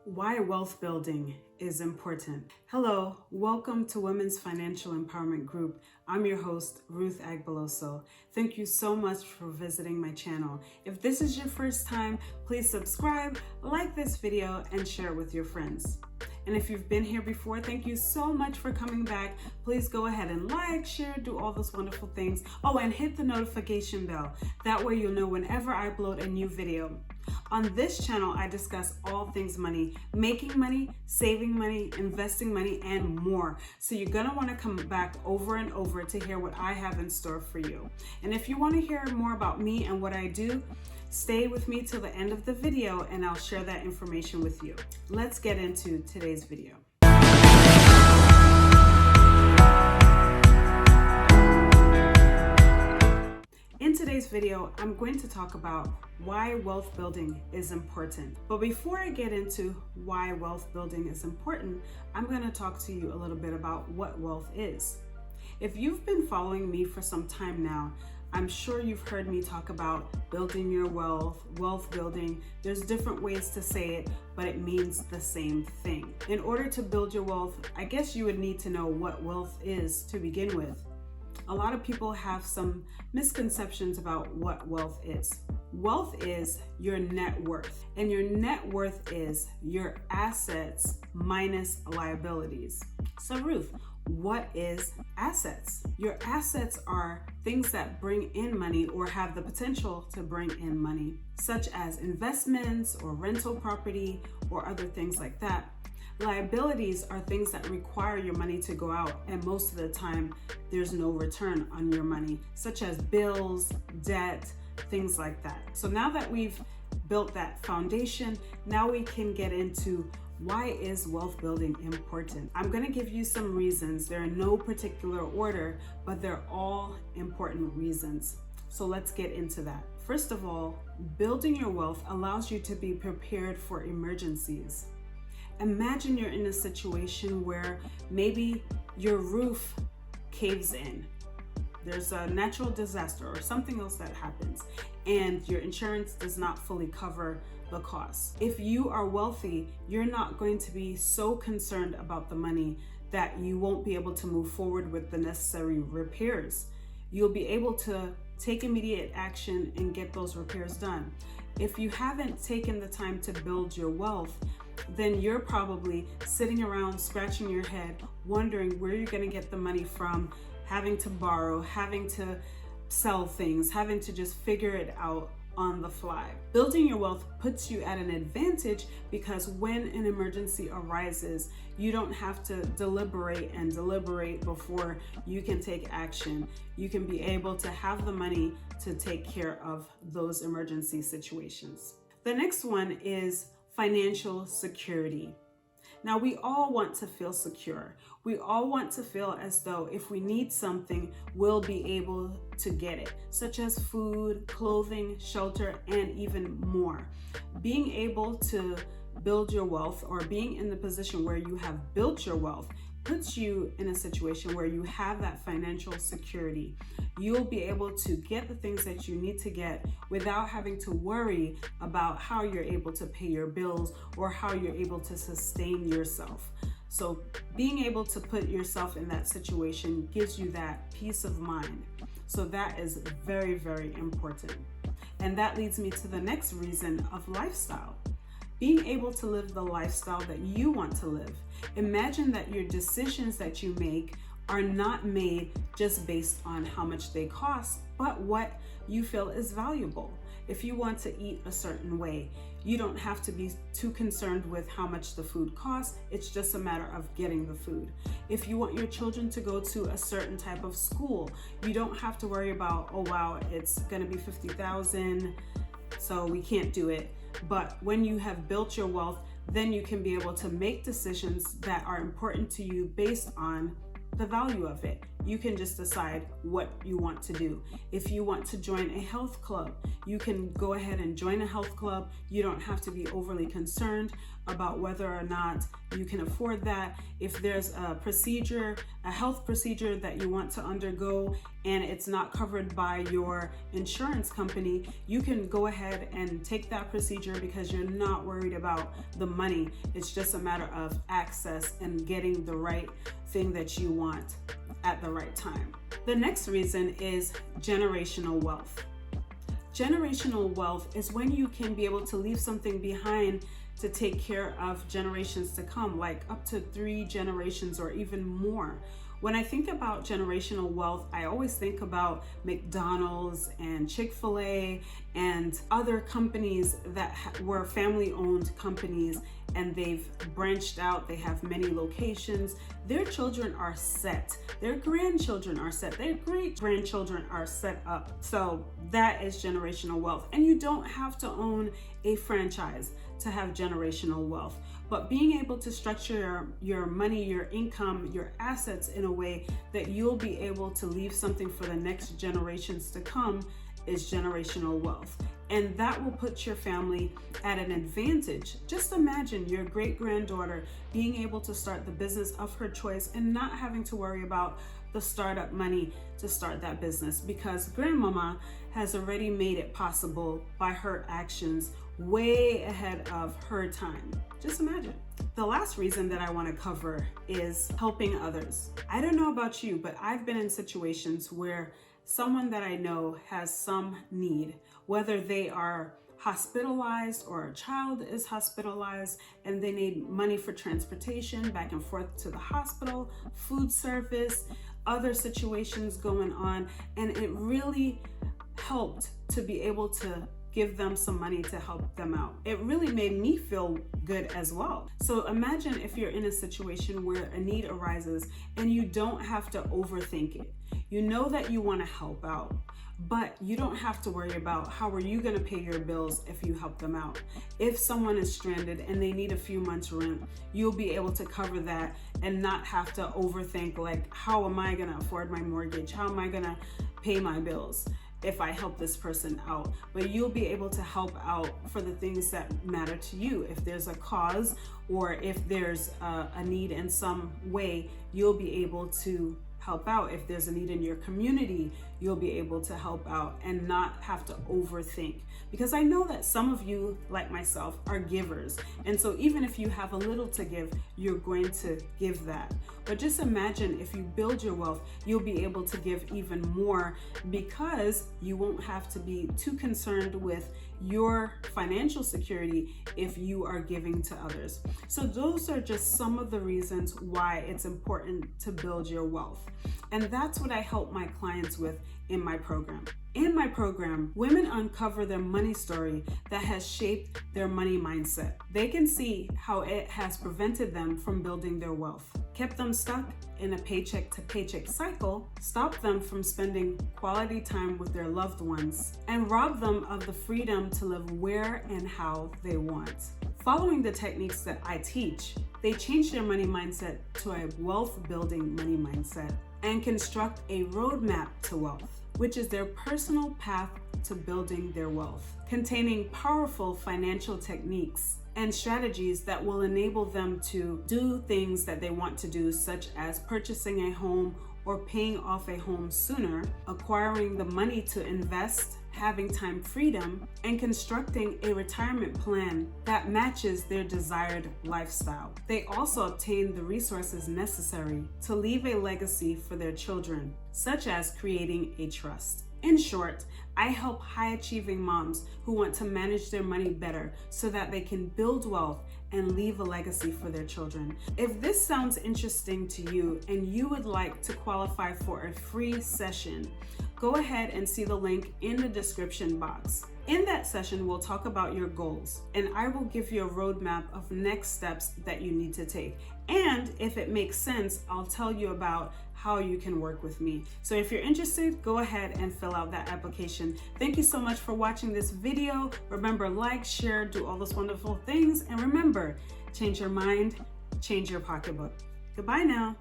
Why wealth building is important. Hello, welcome to Women's Financial Empowerment Group. I'm your host, Ruth Agbeloso. Thank you so much for visiting my channel. If this is your first time, please subscribe, like this video, and share it with your friends. And if you've been here before, thank you so much for coming back. Please go ahead and like, share, do all those wonderful things. Oh, and hit the notification bell. That way you'll know whenever I upload a new video. On this channel, I discuss all things money, making money, saving money, investing money, and more. So you're gonna wanna come back over and over to hear what I have in store for you. And if you wanna hear more about me and what I do, stay with me till the end of the video and I'll share that information with you. Let's get into today's video. In today's video, I'm going to talk about why wealth building is important. But before I get into why wealth building is important, I'm going to talk to you a little bit about what wealth is. If you've been following me for some time now, I'm sure you've heard me talk about building your wealth, wealth building. There's different ways to say it, but it means the same thing. In order to build your wealth, I guess you would need to know what wealth is to begin with. A lot of people have some misconceptions about what wealth is. Wealth is your net worth, and your net worth is your assets minus liabilities. So Ruth, what is assets? Your assets are things that bring in money or have the potential to bring in money, such as investments or rental property or other things like that. Liabilities are things that require your money to go out, and most of the time there's no return on your money, such as bills, debt, things like that. So now that we've built that foundation, now we can get into why is wealth building important. I'm going to give you some reasons. They're in no particular order, but they're all important reasons. So let's get into that. First of all, building your wealth allows you to be prepared for emergencies. Imagine you're in a situation where maybe your roof caves in. There's a natural disaster or something else that happens, and your insurance does not fully cover the costs. If you are wealthy, you're not going to be so concerned about the money that you won't be able to move forward with the necessary repairs. You'll be able to take immediate action and get those repairs done. If you haven't taken the time to build your wealth, then you're probably sitting around scratching your head, wondering where you're going to get the money from, having to borrow, having to sell things, having to just figure it out on the fly. Building your wealth puts you at an advantage because when an emergency arises, you don't have to deliberate before you can take action. You can be able to have the money to take care of those emergency situations. The next one is financial security. Now, we all want to feel secure. We all want to feel as though if we need something, we'll be able to get it, such as food, clothing, shelter, and even more. Being able to build your wealth or being in the position where you have built your wealth puts you in a situation where you have that financial security. You'll be able to get the things that you need to get without having to worry about how you're able to pay your bills or how you're able to sustain yourself. So being able to put yourself in that situation gives you that peace of mind. So that is very, very important. And that leads me to the next reason of lifestyle. Being able to live the lifestyle that you want to live. Imagine that your decisions that you make are not made just based on how much they cost, but what you feel is valuable. If you want to eat a certain way, you don't have to be too concerned with how much the food costs. It's just a matter of getting the food. If you want your children to go to a certain type of school, you don't have to worry about, oh wow, it's gonna be $50,000, so we can't do it. But when you have built your wealth, then you can be able to make decisions that are important to you based on the value of it. You can just decide what you want to do. If you want to join a health club, you can go ahead and join a health club. You don't have to be overly concerned about whether or not you can afford that. If there's a procedure, a health procedure that you want to undergo and it's not covered by your insurance company, you can go ahead and take that procedure because you're not worried about the money. It's just a matter of access and getting the right thing that you want at the right time. The next reason is generational wealth. Generational wealth is when you can be able to leave something behind to take care of generations to come, like up to 3 generations or even more. When I think about generational wealth, I always think about McDonald's and Chick-fil-A and other companies that were family-owned companies, and they've branched out. They have many locations. Their children are set. Their grandchildren are set. Their great-grandchildren are set up. So that is generational wealth. And you don't have to own a franchise to have generational wealth. But being able to structure your money, your income, your assets in a way that you'll be able to leave something for the next generations to come is generational wealth. And that will put your family at an advantage. Just imagine your great-granddaughter being able to start the business of her choice and not having to worry about the startup money to start that business, because grandmama has already made it possible by her actions way ahead of her time. Just imagine. The last reason that I want to cover is helping others. I don't know about you, but I've been in situations where someone that I know has some need, whether they are hospitalized or a child is hospitalized and they need money for transportation back and forth to the hospital, food service, other situations going on. And it really helped to be able to give them some money to help them out. It really made me feel good as well. So imagine if you're in a situation where a need arises and you don't have to overthink it. You know that you want to help out, but you don't have to worry about how are you going to pay your bills if you help them out. If someone is stranded and they need a few months rent, you'll be able to cover that and not have to overthink, like, how am I going to afford my mortgage? How am I going to pay my bills if I help this person out? But you'll be able to help out for the things that matter to you. If there's a cause or if there's a need in some way, you'll be able to help out. If there's a need in your community, you'll be able to help out and not have to overthink. Because I know that some of you, like myself, are givers. And so even if you have a little to give, you're going to give that. But just imagine if you build your wealth, you'll be able to give even more because you won't have to be too concerned with your financial security if you are giving to others. So those are just some of the reasons why it's important to build your wealth. And that's what I help my clients with in my program. In my program, women uncover their money story that has shaped their money mindset. They can see how it has prevented them from building their wealth, kept them stuck in a paycheck to paycheck cycle, stopped them from spending quality time with their loved ones, and robbed them of the freedom to live where and how they want. Following the techniques that I teach, they change their money mindset to a wealth-building money mindset and construct a roadmap to wealth, which is their personal path to building their wealth, containing powerful financial techniques and strategies that will enable them to do things that they want to do, such as purchasing a home or paying off a home sooner, acquiring the money to invest, having time freedom, and constructing a retirement plan that matches their desired lifestyle. They also obtain the resources necessary to leave a legacy for their children, such as creating a trust. In short, I help high-achieving moms who want to manage their money better so that they can build wealth and leave a legacy for their children. If this sounds interesting to you and you would like to qualify for a free session, go ahead and see the link in the description box. In that session, we'll talk about your goals, and I will give you a roadmap of next steps that you need to take. And if it makes sense, I'll tell you about how you can work with me. So if you're interested, go ahead and fill out that application. Thank you so much for watching this video. Remember, like, share, do all those wonderful things. And remember, change your mind, change your pocketbook. Goodbye now.